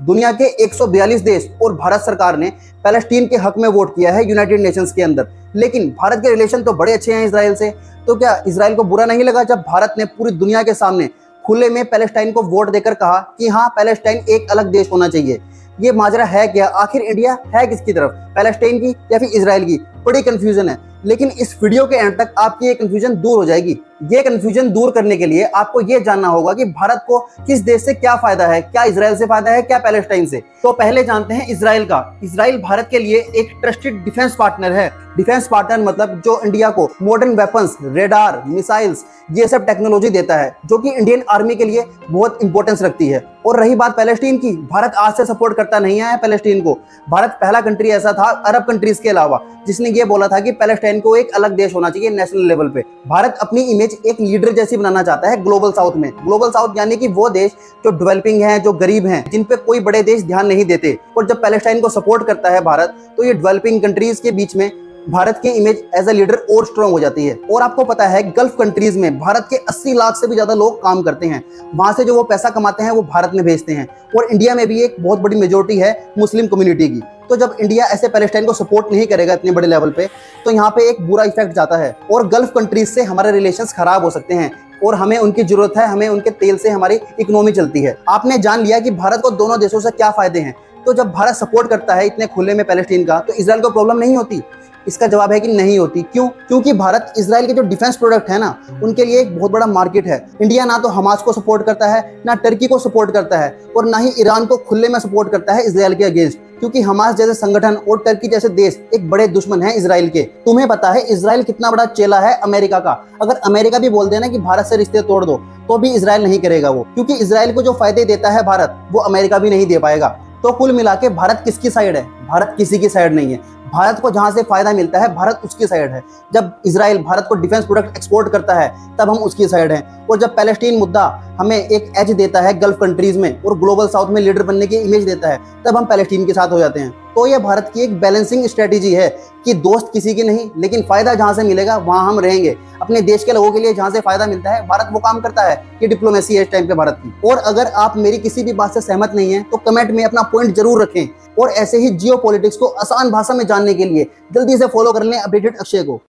दुनिया के 142 देश और भारत सरकार ने पैलेस्टीन के हक में वोट किया है यूनाइटेड नेशंस के अंदर। लेकिन भारत के रिलेशन तो बड़े अच्छे हैं इसराइल से। तो क्या इसराइल को बुरा नहीं लगा जब भारत ने पूरी दुनिया के सामने खुले में पैलेस्टाइन को वोट देकर कहा कि हाँ, पैलेस्टाइन एक अलग देश होना चाहिए? ये माजरा है क्या? आखिर इंडिया है किसकी तरफ, पैलेस्टाइन की या फिर इसराइल की? बड़ी कंफ्यूजन है। लेकिन इस वीडियो के एंड तक आपकी ये कंफ्यूजन दूर हो जाएगी। ये कंफ्यूजन दूर करने के लिए आपको ये जानना होगा कि भारत को किस देश से क्या फायदा है, क्या इसराइल से फायदा है, क्या पैलेस्टाइन से। तो पहले जानते हैं इसराइल का। इसराइल भारत के लिए एक ट्रस्टेड डिफेंस पार्टनर है। डिफेंस पार्टनर मतलब जो इंडिया को मॉडर्न वेपन्स, रेडार, मिसाइल्स, ये सब टेक्नोलॉजी देता है जो कि इंडियन आर्मी के लिए बहुत इंपॉर्टेंस रखती है। और रही बात पैलेस्टीन की, भारत आज से सपोर्ट करता नहीं है पैलेस्टीन को। भारत पहला कंट्री ऐसा था अरब कंट्रीज के अलावा जिसने ये बोला था कि पैलेस्टाइन को एक अलग देश होना चाहिए नेशनल लेवल पे। भारत अपनी इमेज एक लीडर जैसी बनाना चाहता है ग्लोबल साउथ में। ग्लोबल साउथ यानी कि वो देश जो डेवलपिंग है, जो गरीब हैं, जिन पे कोई बड़े देश ध्यान नहीं देते। और जब पैलेस्टाइन को सपोर्ट करता है भारत, तो ये डेवलपिंग कंट्रीज के बीच में भारत की इमेज एज अ लीडर और स्ट्रांग हो जाती है। और आपको पता है गल्फ कंट्रीज में भारत के 80 लाख से भी ज्यादा लोग काम करते हैं। वहां से जो वो पैसा कमाते हैं वो भारत में भेजते हैं। और इंडिया में भी एक बहुत बड़ी मेजोरिटी है मुस्लिम कम्युनिटी की। तो जब इंडिया ऐसे पैलेस्टाइन को सपोर्ट नहीं करेगा इतने बड़े लेवल पे, तो यहाँ पे एक बुरा इफेक्ट जाता है और गल्फ कंट्रीज से हमारे रिलेशंस खराब हो सकते हैं। और हमें उनकी जरूरत है, हमें उनके तेल से हमारी इकोनॉमी चलती है। आपने जान लिया कि भारत को दोनों देशों से क्या फायदे हैं। तो जब भारत सपोर्ट करता है इतने खुले में पैलेस्टीन का, तो इसराइल को प्रॉब्लम नहीं होती? इसका जवाब है कि नहीं होती। क्यों? क्योंकि भारत इसराइल के जो डिफेंस प्रोडक्ट है ना, उनके लिए एक बहुत बड़ा मार्केट है। इंडिया ना तो हमास को सपोर्ट करता है, ना टर्की को सपोर्ट करता है, और ना ही ईरान को खुले में सपोर्ट करता है इसराइल के अगेंस्ट। क्योंकि हमास जैसे संगठन और टर्की जैसे देश एक बड़े दुश्मन हैं इसराइल के। तुम्हें पता है इसराइल कितना बड़ा चेला है अमेरिका का। अगर अमेरिका भी बोल देना कि भारत से रिश्ते तोड़ दो, तो भी इसराइल नहीं करेगा वो। क्योंकि इसराइल को जो फायदे देता है भारत, वो अमेरिका भी नहीं दे पाएगा। तो कुल मिला के भारत किसकी साइड है? भारत किसी की साइड नहीं है। भारत को जहां से फायदा मिलता है भारत उसकी साइड है। जब इसराइल भारत को डिफेंस प्रोडक्ट एक्सपोर्ट करता है तब हम उसकी साइड हैं। और जब पैलेस्टीन मुद्दा हमें एक एज देता है गल्फ कंट्रीज में और ग्लोबल साउथ में लीडर बनने की इमेज देता है, तब हम पैलेस्टीन के साथ हो जाते हैं। तो ये भारत की एक बैलेंसिंग स्ट्रेटेजी है कि दोस्त किसी की नहीं, लेकिन फायदा जहां से मिलेगा वहां हम रहेंगे। अपने देश के लोगों के लिए जहां से फायदा मिलता है भारत वो काम करता है। ये डिप्लोमेसी है इस टाइम पे भारत की। और अगर आप मेरी किसी भी बात से सहमत नहीं है तो कमेंट में अपना पॉइंट जरूर रखें। और ऐसे ही जियो पॉलिटिक्स को आसान भाषा में जानने के लिए जल्दी से फॉलो कर लें अपडेटेड अक्षय को।